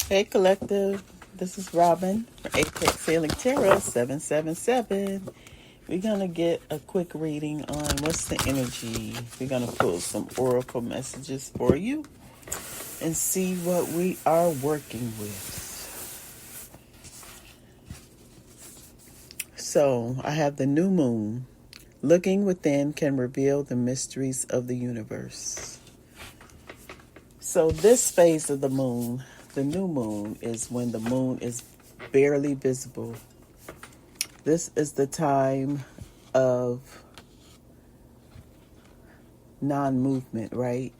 Hey, collective. This is Robin for Apex Healing Tarot 777. We're going to get a quick reading on what's the energy. We're going to pull some oracle messages for you and see what we are working with. So, I have the new moon. Looking within can reveal the mysteries of the universe. So, this phase of the moon, the new moon, is when the moon is barely visible. This is the time of non-movement, right?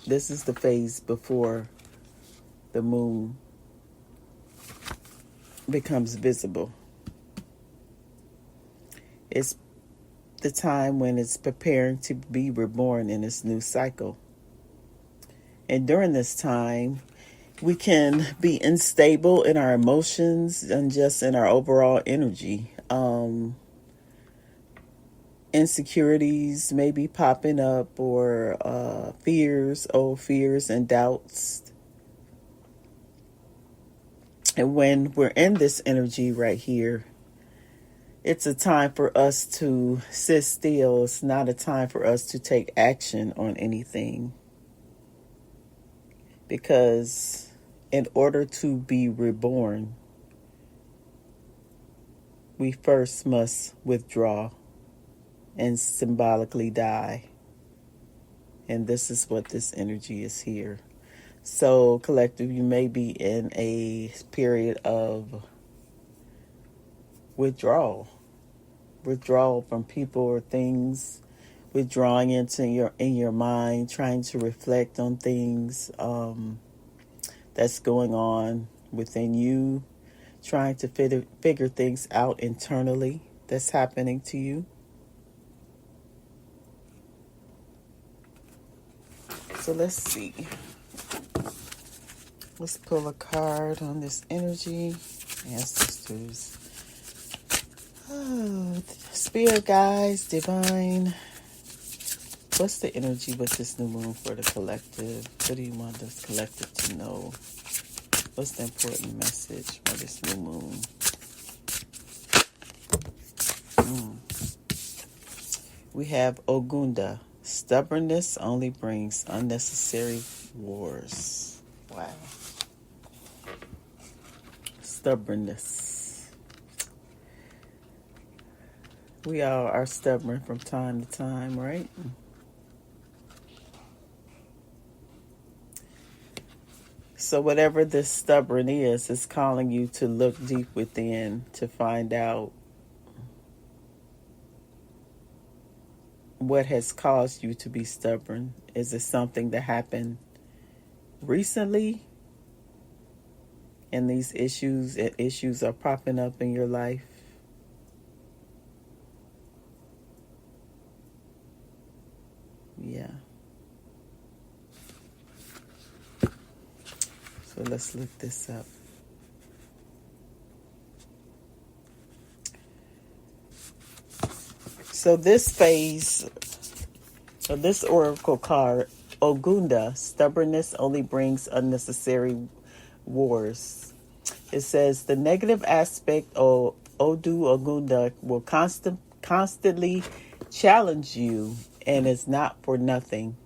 This is the phase before the moon becomes visible. It's the time when it's preparing to be reborn in its new cycle. And during this time, we can be unstable in our emotions and just in our overall energy. Insecurities may be popping up, or old fears and doubts. And when we're in this energy right here, it's a time for us to sit still. It's not a time for us to take action on anything. Because in order to be reborn, we first must withdraw and symbolically die. And this is what this energy is here. So, collective, you may be in a period of withdrawal from people or things, withdrawing into your mind, trying to reflect on things that's going on within you, trying to figure things out internally that's happening to you. So let's see. Let's pull a card on this energy. Ancestors. Oh, spirit guides, divine. What's the energy with this new moon for the collective? What do you want this collective to know? What's the important message for this new moon? We have Ogunda. Stubbornness only brings unnecessary wars. Wow. Stubbornness. We all are stubborn from time to time, right? So whatever this stubborn is, it's calling you to look deep within to find out what has caused you to be stubborn. Is it something that happened recently? And these issues are popping up in your life? Yeah. So let's look this up. So this phase, or this oracle card, Ogunda, stubbornness only brings unnecessary wars. It says the negative aspect of Odu Ogunda will constantly challenge you, and it's not for nothing.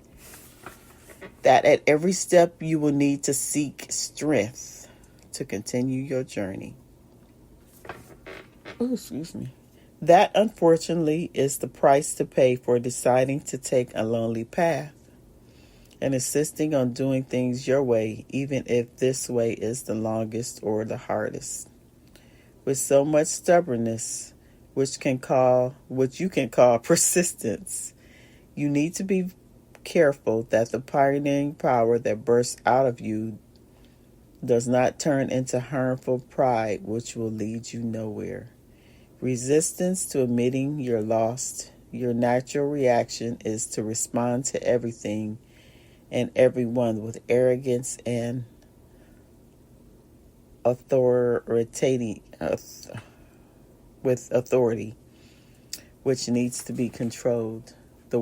That at every step you will need to seek strength to continue your journey. Oh, excuse me. That, unfortunately, is the price to pay for deciding to take a lonely path and insisting on doing things your way, even if this way is the longest or the hardest. With so much stubbornness, which you can call persistence, you need to be careful that the pioneering power that bursts out of you does not turn into harmful pride, which will lead you nowhere. Resistance to admitting you're lost. Your natural reaction is to respond to everything and everyone with arrogance and authority, which needs to be controlled. The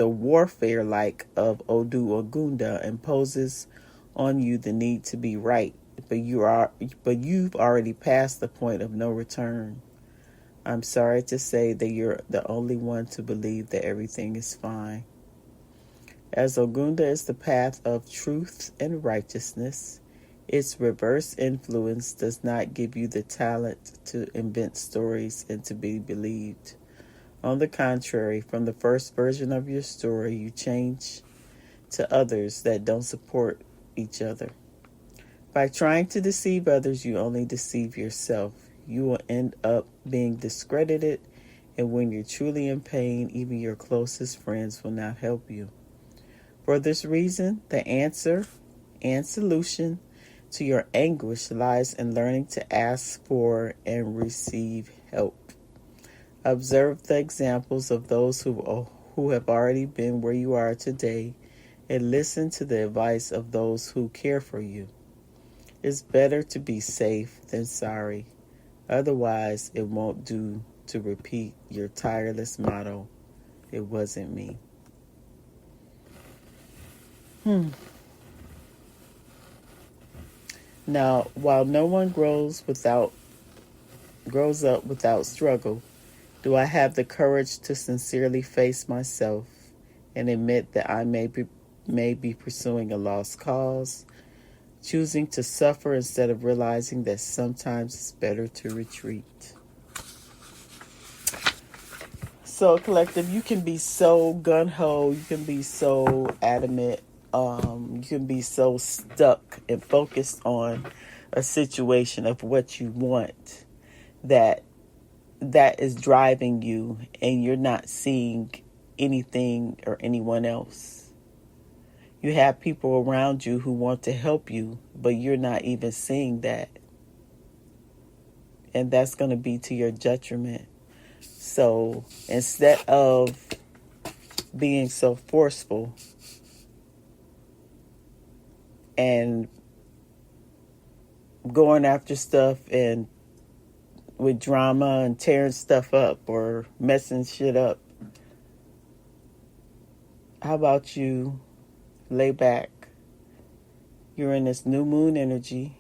warfare like of Odu Ogunda imposes on you the need to be right, but you've already passed the point of no return. I'm sorry to say that you're the only one to believe that everything is fine. As Ogunda is the path of truth and righteousness, its reverse influence does not give you the talent to invent stories and to be believed. On the contrary, from the first version of your story, you change to others that don't support each other. By trying to deceive others, you only deceive yourself. You will end up being discredited, and when you're truly in pain, even your closest friends will not help you. For this reason, the answer and solution to your anguish lies in learning to ask for and receive help. Observe the examples of those who have already been where you are today, and listen to the advice of those who care for you. It's better to be safe than sorry. Otherwise, it won't do to repeat your tireless motto, "It wasn't me." Now, while no one grows up without struggle, do I have the courage to sincerely face myself and admit that I may be pursuing a lost cause, choosing to suffer instead of realizing that sometimes it's better to retreat. So, collective, you can be so gun-ho, you can be so adamant, you can be so stuck and focused on a situation of what you want that is driving you, and you're not seeing anything or anyone else. You have people around you who want to help you, but you're not even seeing that. And that's going to be to your detriment. So instead of being so forceful and going after stuff and with drama and tearing stuff up or messing shit up, how about you lay back? You're in this new moon energy.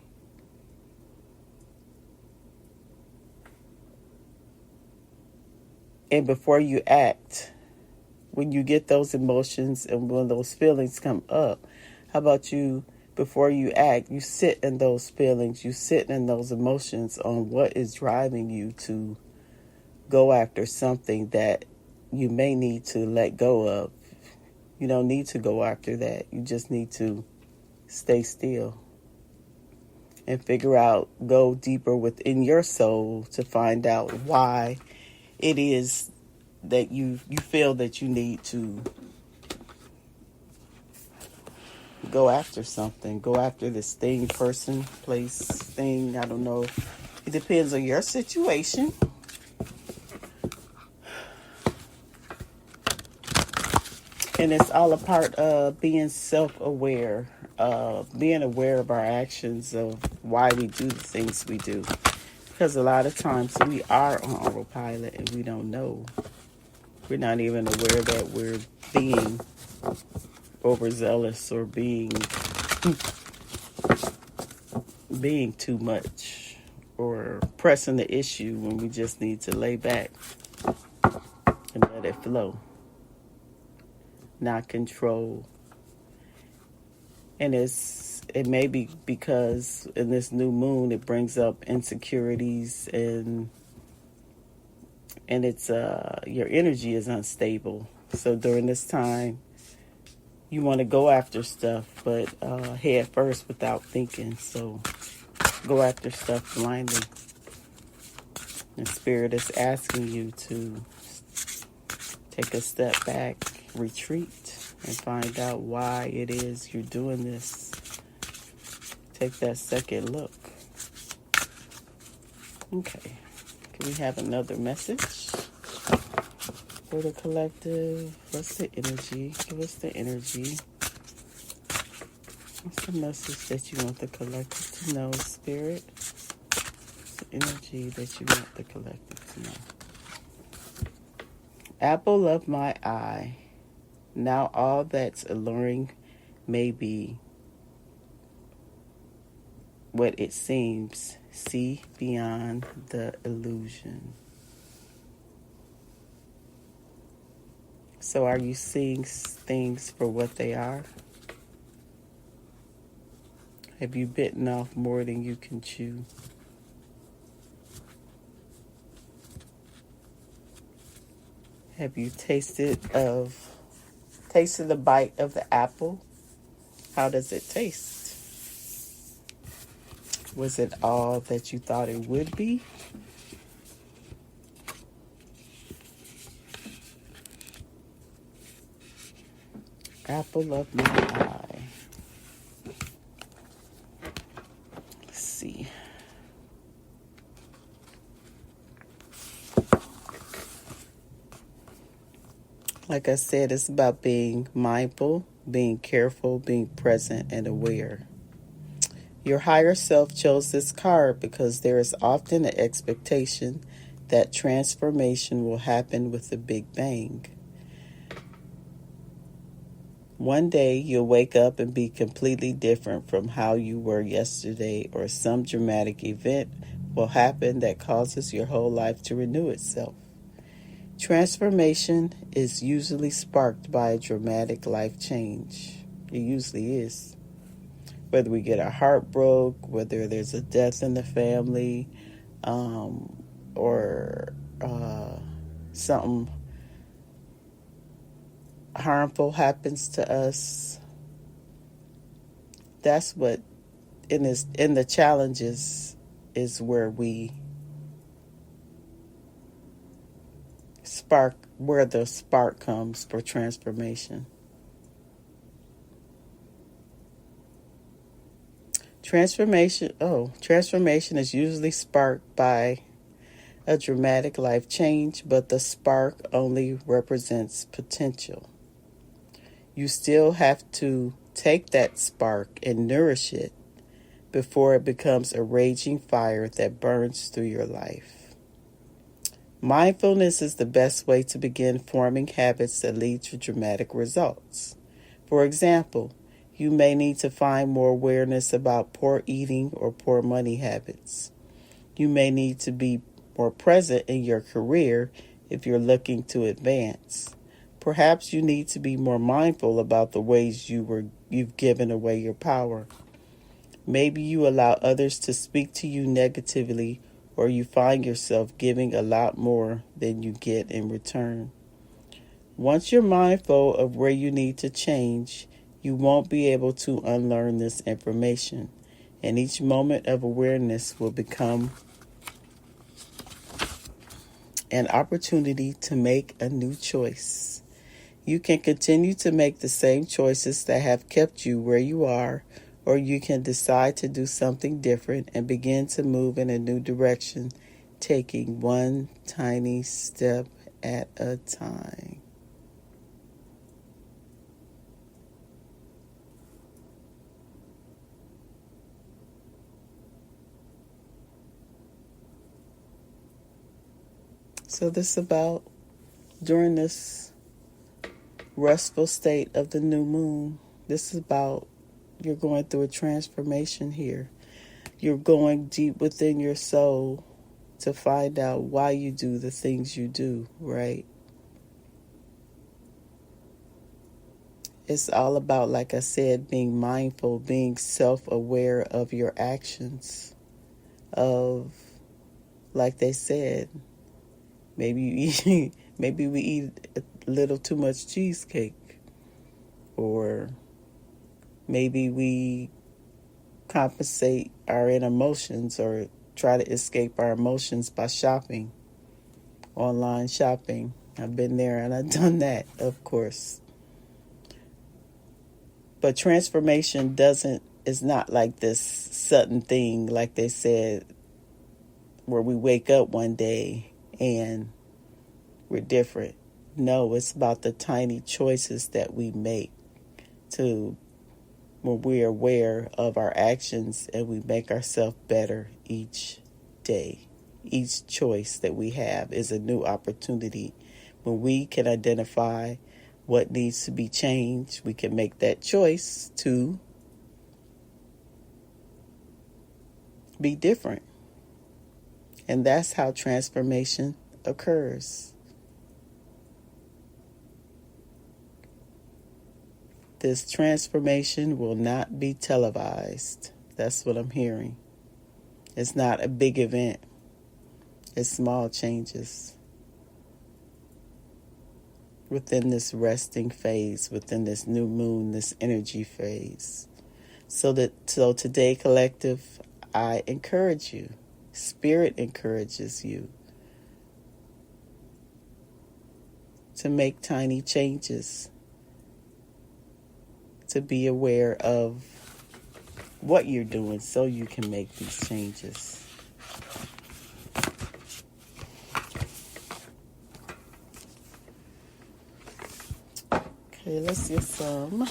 And before you act, when you get those emotions and when those feelings come up, how about you, before you act, you sit in those feelings, you sit in those emotions on what is driving you to go after something that you may need to let go of. You don't need to go after that. You just need to stay still and figure out, go deeper within your soul to find out why it is that you feel that you need to go after something, go after this thing, person, place, thing. I don't know. It depends on your situation. And it's all a part of being self-aware, being aware of our actions, of why we do the things we do. Because a lot of times we are on autopilot and we don't know. We're not even aware that we're being overzealous or being too much or pressing the issue when we just need to lay back and let it flow, not control. And it may be because in this new moon it brings up insecurities and it's your energy is unstable. So during this time you want to go after stuff, but head first without thinking. So go after stuff blindly. And Spirit is asking you to take a step back, retreat, and find out why it is you're doing this. Take that second look. Okay. Can we have another message for the collective? What's the energy? Give us the energy. What's the message that you want the collective to know, Spirit? What's the energy that you want the collective to know? Apple of my eye. Now all that's alluring may be what it seems. See beyond the illusion. So are you seeing things for what they are? Have you bitten off more than you can chew? Have you tasted the bite of the apple? How does it taste? Was it all that you thought it would be? Apple of my eye. Let's see. Like I said, it's about being mindful, being careful, being present, and aware. Your higher self chose this card because there is often an expectation that transformation will happen with a big bang. One day you'll wake up and be completely different from how you were yesterday, or some dramatic event will happen that causes your whole life to renew itself. Transformation is usually sparked by a dramatic life change. It usually is. Whether we get our heart broke, whether there's a death in the family, or something harmful happens to us. That's what in the challenges is where we where the spark comes for transformation. Transformation is usually sparked by a dramatic life change, but the spark only represents potential. You still have to take that spark and nourish it before it becomes a raging fire that burns through your life. Mindfulness is the best way to begin forming habits that lead to dramatic results. For example, you may need to find more awareness about poor eating or poor money habits. You may need to be more present in your career if you're looking to advance. Perhaps you need to be more mindful about the ways you've given away your power. Maybe you allow others to speak to you negatively, or you find yourself giving a lot more than you get in return. Once you're mindful of where you need to change, you won't be able to unlearn this information, and each moment of awareness will become an opportunity to make a new choice. You can continue to make the same choices that have kept you where you are, or you can decide to do something different and begin to move in a new direction, taking one tiny step at a time. So this is about during this restful state of the new moon. This is about you're going through a transformation here. You're going deep within your soul to find out why you do the things you do, right? It's all about, like I said, being mindful, being self-aware of your actions, of, like they said, maybe we eat a little too much cheesecake, or maybe we compensate our emotions or try to escape our emotions by shopping, online shopping. I've been there and I've done that, of course. But transformation is not like this sudden thing, like they said, where we wake up one day and we're different. No, it's about the tiny choices that we make when we're aware of our actions and we make ourselves better each day. Each choice that we have is a new opportunity. When we can identify what needs to be changed, we can make that choice to be different. And that's how transformation occurs. This transformation will not be televised. That's what I'm hearing. It's not a big event. It's small changes within this resting phase, within this new moon, this energy phase. So today, collective, I encourage you. Spirit encourages you to make tiny changes, to be aware of what you're doing so you can make these changes. Okay, let's get some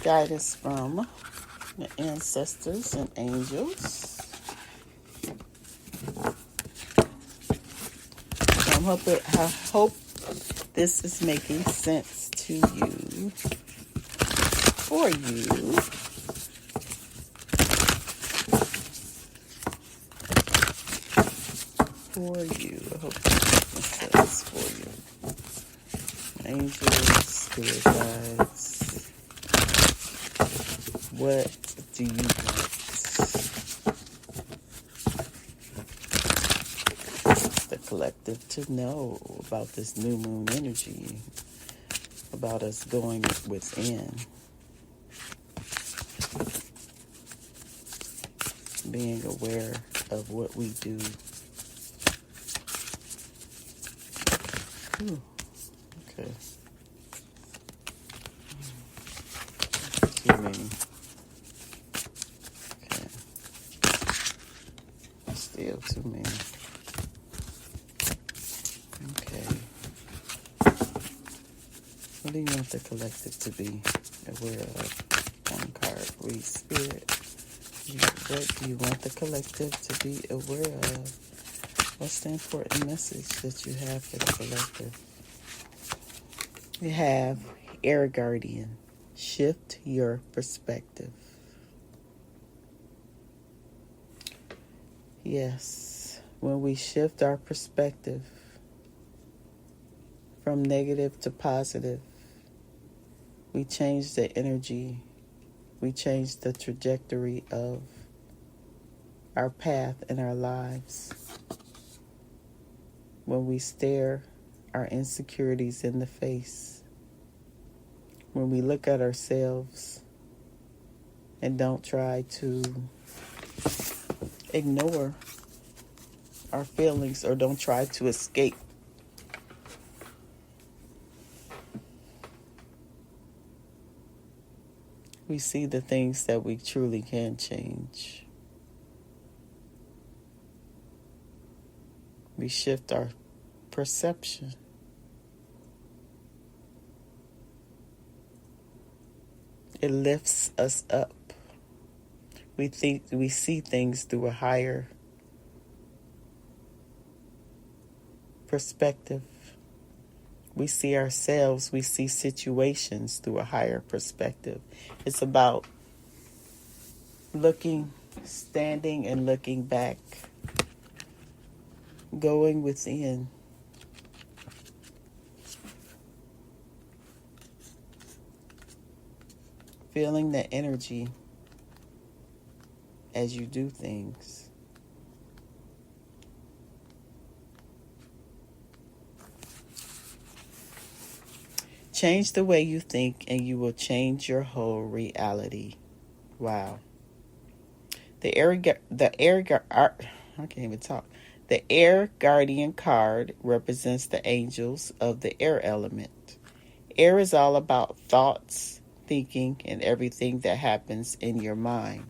guidance from the ancestors and angels. I hope this is making sense to you, for you. For you. I hope this makes sense for you. Angels, spirit guides. What do you want the collective to know about this new moon energy, about us going within, being aware of what we do? Ooh, okay. Too many. Okay. Still too many. Okay. What do you want the collective to be aware of? One card, please, Spirit. What do you want the collective to be aware of? What's the important message that you have for the collective? We have Air Guardian. Shift your perspective. Yes, when we shift our perspective from negative to positive, we change the energy, we change the trajectory of our path in our lives. When we stare our insecurities in the face, when we look at ourselves and don't try to ignore our feelings or don't try to escape. We see the things that we truly can change. We shift our perception. It lifts us up. We see things through a higher perspective. We see ourselves, we see situations through a higher perspective. It's about standing and looking back, going within. Feeling the energy as you do things. Change the way you think and you will change your whole reality. Wow. The Air Guardian card represents the angels of the air element. Air is all about thoughts, thinking, and everything that happens in your mind.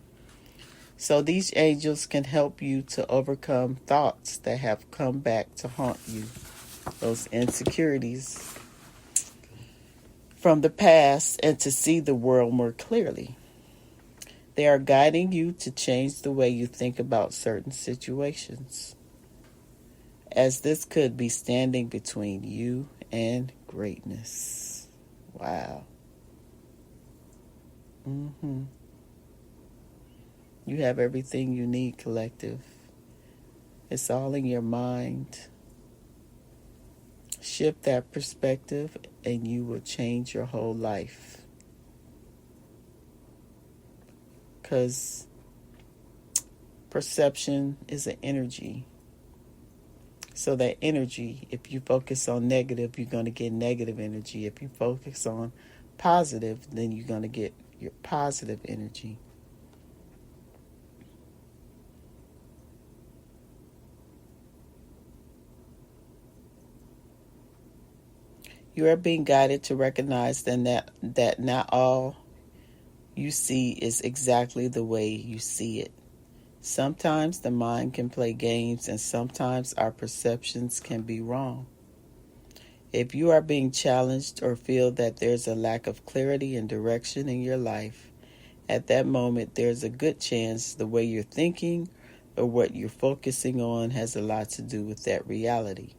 So these angels can help you to overcome thoughts that have come back to haunt you. Those insecurities from the past, and to see the world more clearly. They are guiding you to change the way you think about certain situations, as this could be standing between you and greatness. Wow. You have everything you need, collective. It's all in your mind. Shift that perspective and you will change your whole life. Because perception is an energy. So that energy, if you focus on negative, you're going to get negative energy. If you focus on positive, then you're going to get your positive energy. You are being guided to recognize that not all you see is exactly the way you see it. Sometimes the mind can play games, and sometimes our perceptions can be wrong. If you are being challenged or feel that there's a lack of clarity and direction in your life, at that moment there's a good chance the way you're thinking or what you're focusing on has a lot to do with that reality.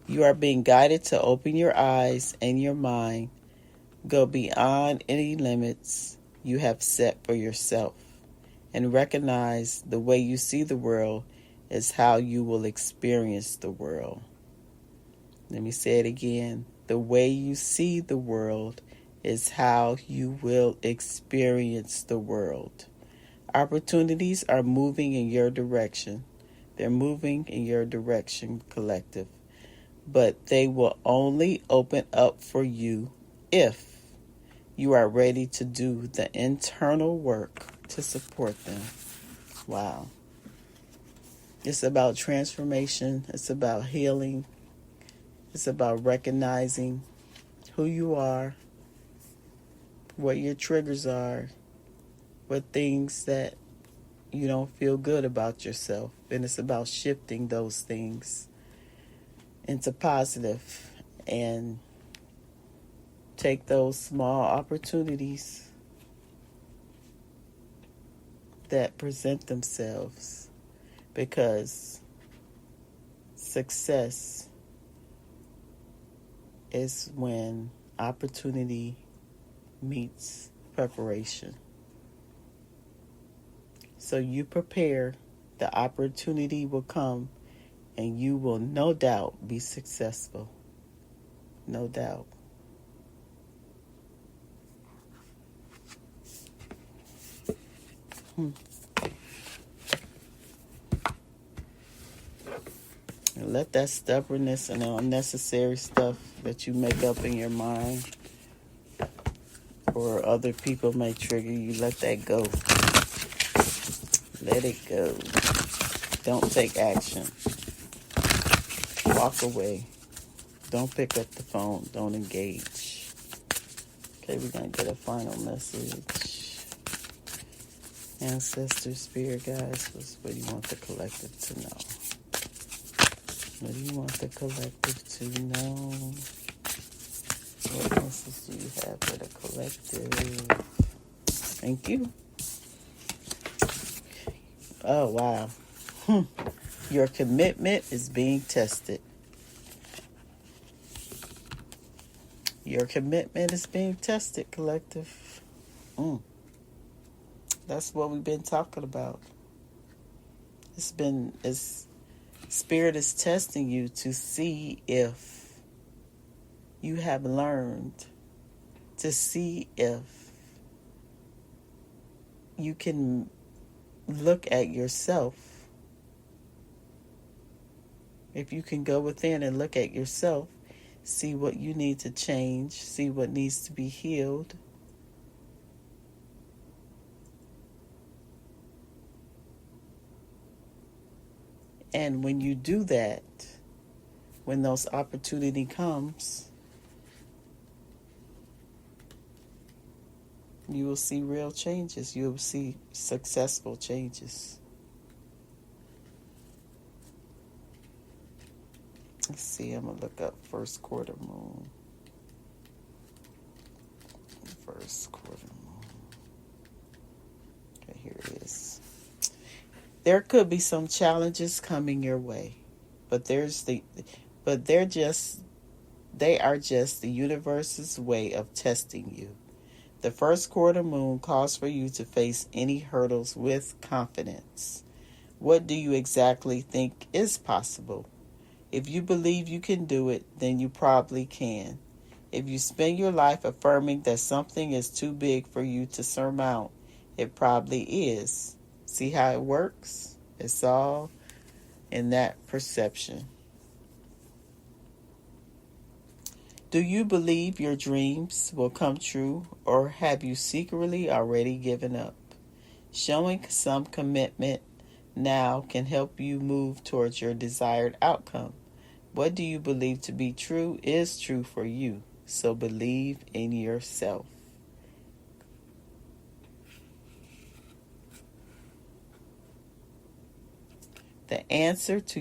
You are being guided to open your eyes and your mind, go beyond any limits you have set for yourself, and recognize the way you see the world is how you will experience the world. Let me say it again. The way you see the world is how you will experience the world. Opportunities are moving in your direction. They're moving in your direction, collective. But they will only open up for you if you are ready to do the internal work to support them. Wow. It's about transformation. It's about healing. It's about recognizing who you are, what your triggers are, what things that you don't feel good about yourself. And it's about shifting those things into positive and take those small opportunities that present themselves, because success is when opportunity meets preparation. So you prepare, the opportunity will come, and you will no doubt be successful. No doubt. And let that stubbornness and unnecessary stuff that you make up in your mind or other people may trigger you, let that go. Let it go. Don't take action. Walk away. Don't pick up the phone. Don't engage. Okay, we're going to get a final message. Ancestor, spirit guides, what do you want the collective to know? What do you want the collective to know? What message do you have for the collective? Thank you. Oh, wow. Your commitment is being tested. Your commitment is being tested, collective. That's what we've been talking about. Spirit is testing you to see if you have learned, to see if you can look at yourself. If you can go within and look at yourself, see what you need to change, see what needs to be healed. And when you do that, when those opportunity comes, you will see real changes. You will see successful changes. Let's see, I'm going to look up first quarter moon. First quarter moon. Okay, here it is. There could be some challenges coming your way, but they are just the universe's way of testing you. The first quarter moon calls for you to face any hurdles with confidence. What do you exactly think is possible? If you believe you can do it, then you probably can. If you spend your life affirming that something is too big for you to surmount, it probably is. See how it works? It's all in that perception. Do you believe your dreams will come true, or have you secretly already given up? Showing some commitment now can help you move towards your desired outcome. What do you believe to be true is true for you, so believe in yourself. The answer to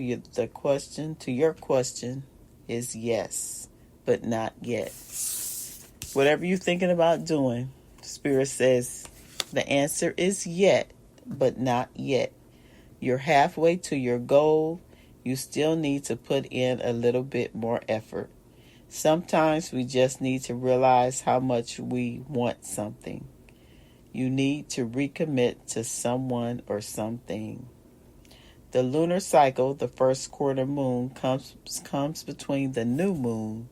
your question is yes, but not yet. Whatever you're thinking about doing, Spirit says the answer is yet, but not yet. You're halfway to your goal. You still need to put in a little bit more effort. Sometimes we just need to realize how much we want something. You need to recommit to someone or something. The lunar cycle, the first quarter moon, comes between the new moon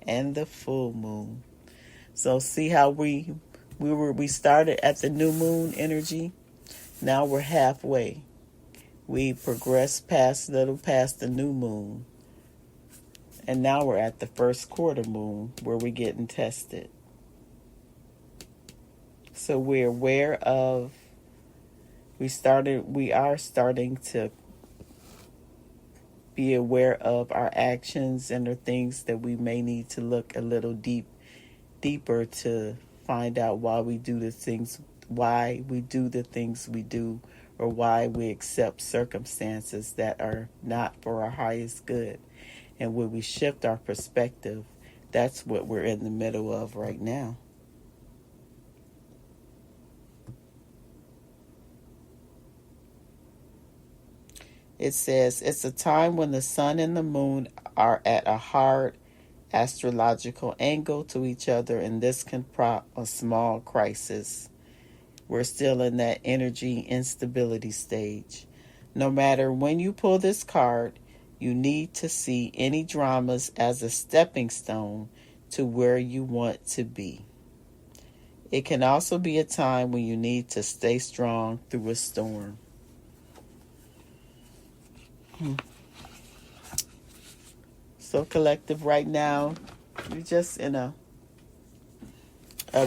and the full moon. So see how we started at the new moon energy. Now we're halfway. We progressed past the new moon. And now we're at the first quarter moon where we're getting tested. So we're aware of we are starting to be aware of our actions and the things that we may need to look a little deeper to find out why we do the things we do, or why we accept circumstances that are not for our highest good. And when we shift our perspective, that's what we're in the middle of right now. It says it's a time when the sun and the moon are at a hard astrological angle to each other, and this can prompt a small crisis. We're still in that energy instability stage. No matter when you pull this card, you need to see any dramas as a stepping stone to where you want to be. It can also be a time when you need to stay strong through a storm. So collective right now, you're just in a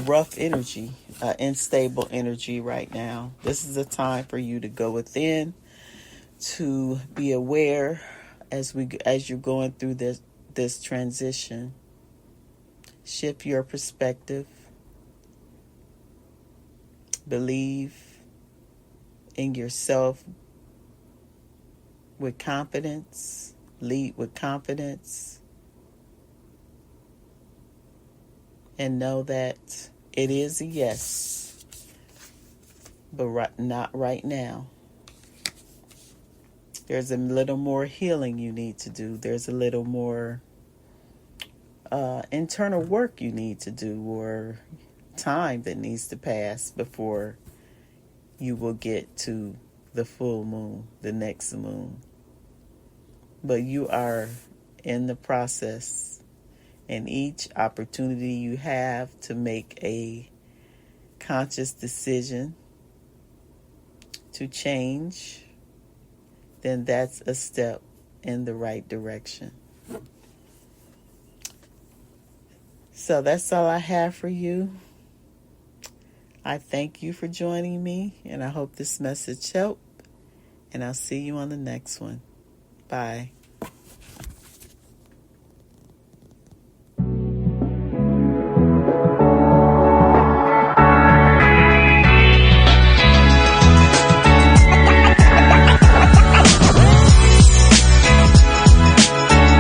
rough energy, unstable energy right now. This is a time for you to go within, to be aware as you're going through this transition. Shift your perspective. Believe in yourself with confidence. Lead with confidence. And know that it is a yes, but not right now. There's a little more healing you need to do. There's a little more internal work you need to do, or time that needs to pass before you will get to the full moon, the next moon. But you are in the process, and each opportunity you have to make a conscious decision to change, then that's a step in the right direction. So that's all I have for you. I thank you for joining me, and I hope this message helped, and I'll see you on the next one. Bye.